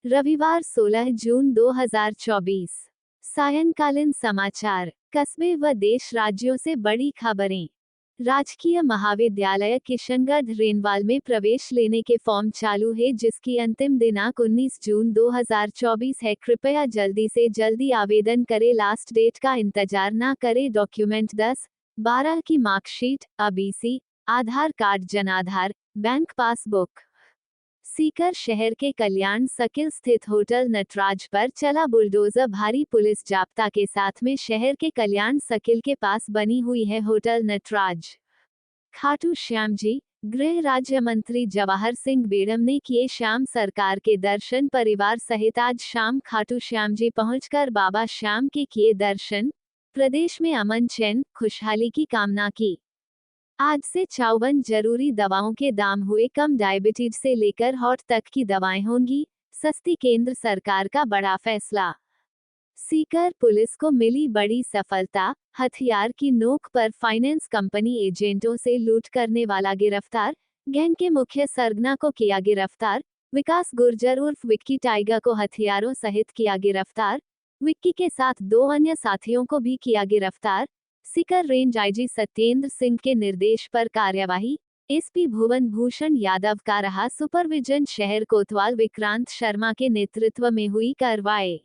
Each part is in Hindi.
रविवार 16 जून 2024। सायंकालीन समाचार, कस्बे व देश राज्यों से बड़ी खबरें। राजकीय महाविद्यालय किशनगढ़ रेनवाल में प्रवेश लेने के फॉर्म चालू है, जिसकी अंतिम दिनांक 19 जून 2024 है। कृपया जल्दी से जल्दी आवेदन करें, लास्ट डेट का इंतजार ना करें। डॉक्यूमेंट 10-12 की मार्कशीट, अबीसी, आधार कार्ड, जनाधार, बैंक पासबुक। सीकर शहर के कल्याण सर्किल स्थित होटल नटराज पर चला बुलडोजर भारी पुलिस जाब्ता के साथ में शहर के कल्याण सर्किल के पास बनी हुई है होटल नटराज। खाटू श्याम जी, गृह राज्य मंत्री जवाहर सिंह बेड़म ने किए श्याम सरकार के दर्शन। परिवार सहित आज शाम खाटू श्याम जी पहुंचकर बाबा श्याम के किए दर्शन। प्रदेश में अमन चैन खुशहाली की कामना की। आज से 54 जरूरी दवाओं के दाम हुए कम। डायबिटीज से लेकर हार्ट तक की दवाएं होंगी सस्ती, केंद्र सरकार का बड़ा फैसला। सीकर पुलिस को मिली बड़ी सफलता, हथियार की नोक पर फाइनेंस कंपनी एजेंटों से लूट करने वाला गिरफ्तार। गैंग के मुख्य सरगना को किया गिरफ्तार। विकास गुर्जर उर्फ विक्की टाइगर को हथियारों सहित किया गिरफ्तार। विक्की के साथ 2 अन्य साथियों को भी किया गिरफ्तार। सीकर रेंज आईजी सत्येंद्र सिंह के निर्देश पर कार्यवाही। एसपी भुवन भूषण यादव का रहा सुपरविजन। शहर कोतवाल विक्रांत शर्मा के नेतृत्व में हुई कार्रवाई।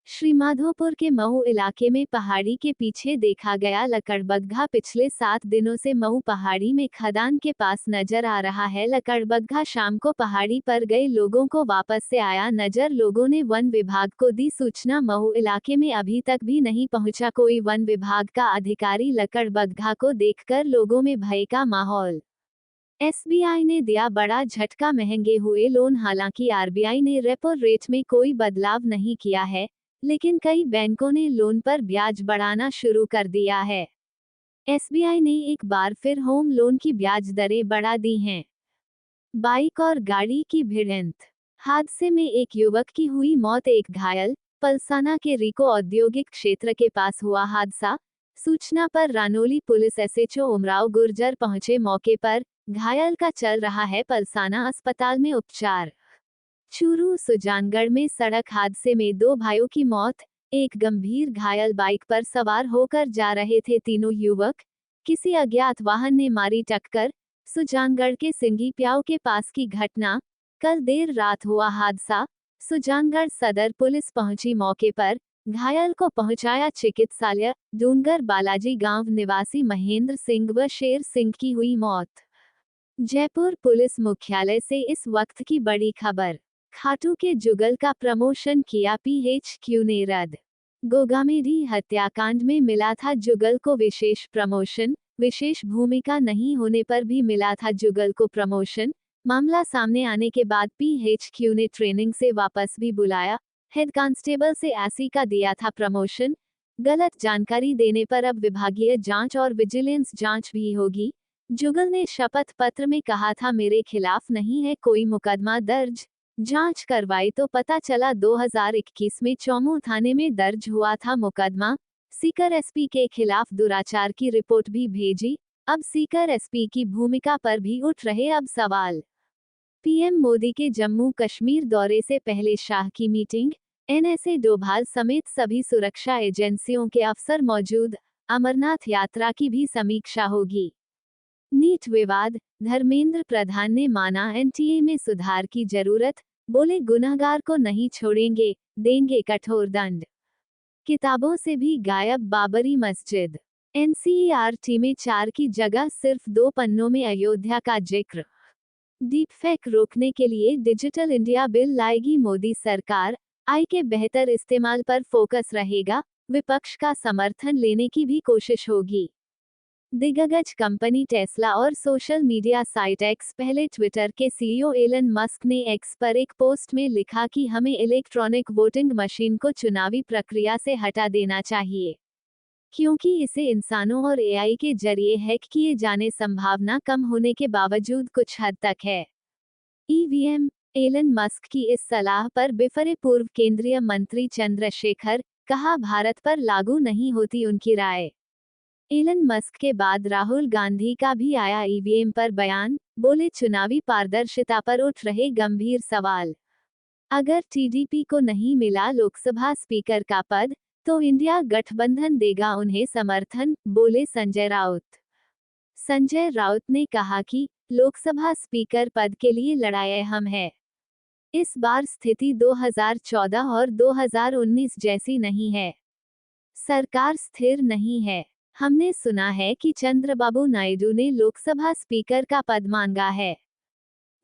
श्रीमाधोपुर के महू इलाके में पहाड़ी के पीछे देखा गया लकड़बग्घा। पिछले 7 दिनों से महू पहाड़ी में खदान के पास नजर आ रहा है लकड़बग्घा। शाम को पहाड़ी पर गए लोगों को वापस से आया नजर। लोगों ने वन विभाग को दी सूचना। महू इलाके में अभी तक भी नहीं पहुंचा कोई वन विभाग का अधिकारी। लकड़बग्घा को देखकर लोगों में भय का माहौल। एसबीआई ने दिया बड़ा झटका, महंगे हुए लोन। हालांकि आरबीआई ने रेपो रेट में कोई बदलाव नहीं किया है, लेकिन कई बैंकों ने लोन पर ब्याज बढ़ाना शुरू कर दिया है। एसबीआई ने एक बार फिर होम लोन की ब्याज दरें बढ़ा दी हैं। बाइक और गाड़ी की भिड़ंत, हादसे में एक युवक की हुई मौत, एक घायल। पलसाना के रिको औद्योगिक क्षेत्र के पास हुआ हादसा। सूचना पर रानोली पुलिस एसएचओ उमराव गुर्जर पहुंचे मौके पर। घायल का चल रहा है पलसाना अस्पताल में उपचार। चूरू सुजानगढ़ में सड़क हादसे में 2 भाइयों की मौत, एक गंभीर घायल। बाइक पर सवार होकर जा रहे थे तीनों युवक, किसी अज्ञात वाहन ने मारी टक्कर। सुजानगढ़ के सिंगी प्याऊ के पास की घटना। कल देर रात हुआ हादसा। सुजानगढ़ सदर पुलिस पहुंची मौके पर। घायल को पहुंचाया चिकित्सालय। डूंगर बालाजी गांव निवासी महेंद्र सिंह व शेर सिंह की हुई मौत। जयपुर पुलिस मुख्यालय से इस वक्त की बड़ी खबर। खाटू के जुगल का प्रमोशन किया पीएचक्यू ने रद्द। गोगामेडी हत्याकांड में मिला था जुगल को विशेष प्रमोशन। विशेष भूमिका नहीं होने पर भी मिला था जुगल को प्रमोशन। मामला सामने आने के बाद पीएचक्यू ने ट्रेनिंग से वापस भी बुलाया। हेड कांस्टेबल से एसई का दिया था प्रमोशन। गलत जानकारी देने पर अब विभागीय जांच और विजिलेंस जांच भी होगी। जुगल ने शपथ पत्र में कहा था, मेरे खिलाफ नहीं है कोई मुकदमा दर्ज। जांच करवाई तो पता चला 2021 में चौमू थाने में दर्ज हुआ था मुकदमा। सीकर एसपी के खिलाफ दुराचार की रिपोर्ट भी भेजी। अब सीकर एसपी की भूमिका पर भी उठ रहे अब सवाल। पीएम मोदी के जम्मू कश्मीर दौरे से पहले शाह की मीटिंग। एनएसए डोभाल समेत सभी सुरक्षा एजेंसियों के अफसर मौजूद। अमरनाथ यात्रा की भी समीक्षा होगी। नीट विवाद, धर्मेंद्र प्रधान ने माना एनटीए में सुधार की जरूरत। बोले गुनहगार को नहीं छोड़ेंगे, देंगे कठोर दंड। किताबों से भी गायब बाबरी मस्जिद। एनसीईआरटी में 4 की जगह सिर्फ 2 पन्नों में अयोध्या का जिक्र। डीपफेक रोकने के लिए डिजिटल इंडिया बिल लाएगी मोदी सरकार। आई के बेहतर इस्तेमाल पर फोकस रहेगा। विपक्ष का समर्थन लेने की भी कोशिश होगी। दिग्गज कंपनी टेस्ला और सोशल मीडिया साइट एक्स। पहले ट्विटर के सीईओ एलन मस्क ने एक्स पर एक पोस्ट में लिखा कि हमें इलेक्ट्रॉनिक वोटिंग मशीन को चुनावी प्रक्रिया से हटा देना चाहिए, क्योंकि इसे इंसानों और एआई के जरिए हैक किए जाने संभावना कम होने के बावजूद कुछ हद तक है। ईवीएम। एलन मस्क की इस सलाह पर बिफरे पूर्व केंद्रीय मंत्री चंद्रशेखर। कहा, भारत पर लागू नहीं होती उनकी राय। एलन मस्क के बाद राहुल गांधी का भी आया ईवीएम पर बयान। बोले, चुनावी पारदर्शिता पर उठ रहे गंभीर सवाल। अगर टीडीपी को नहीं मिला लोकसभा स्पीकर का पद, तो इंडिया गठबंधन देगा उन्हें समर्थन, बोले संजय राउत। संजय राउत ने कहा कि लोकसभा स्पीकर पद के लिए लड़ाई अहम है। इस बार स्थिति 2014 और 2019 जैसी नहीं है। सरकार स्थिर नहीं है। हमने सुना है कि चंद्रबाबू नायडू ने लोकसभा स्पीकर का पद मांगा है।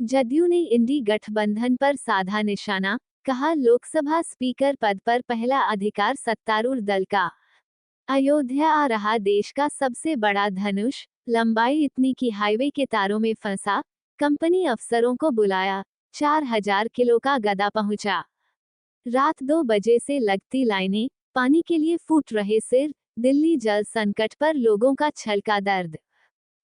जदयू ने इंडी गठबंधन पर साधा निशाना, कहा लोकसभा स्पीकर पद पर पहला अधिकार सत्तारूढ़ दल का। अयोध्या आ रहा देश का सबसे बड़ा धनुष, लंबाई इतनी कि हाईवे के तारों में फंसा, कंपनी अफसरों को बुलाया, 4000 किलो का गदा पहुंचा। रात 2 बजे से लगती लाइनें, पानी के लिए फूट रहे सिर, दिल्ली जल संकट पर लोगों का छलका दर्द।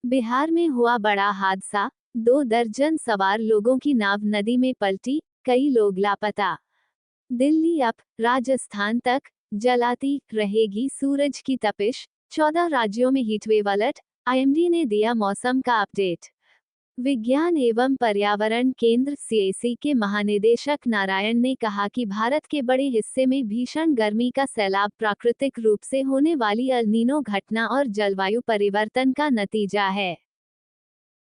बिहार में हुआ बड़ा हादसा, 2 दर्जन सवार लोगों की नाव नदी में पलटी, कई लोग लापता। दिल्ली अप, राजस्थान तक जलाती रहेगी सूरज की तपिश, 14 राज्यों में हीटवेव अलर्ट, आईएमडी ने दिया मौसम का अपडेट। विज्ञान एवं पर्यावरण केंद्र सीएसी के महानिदेशक नारायण ने कहा कि भारत के बड़े हिस्से में भीषण गर्मी का सैलाब प्राकृतिक रूप से होने वाली अल नीनो घटना और जलवायु परिवर्तन का नतीजा है।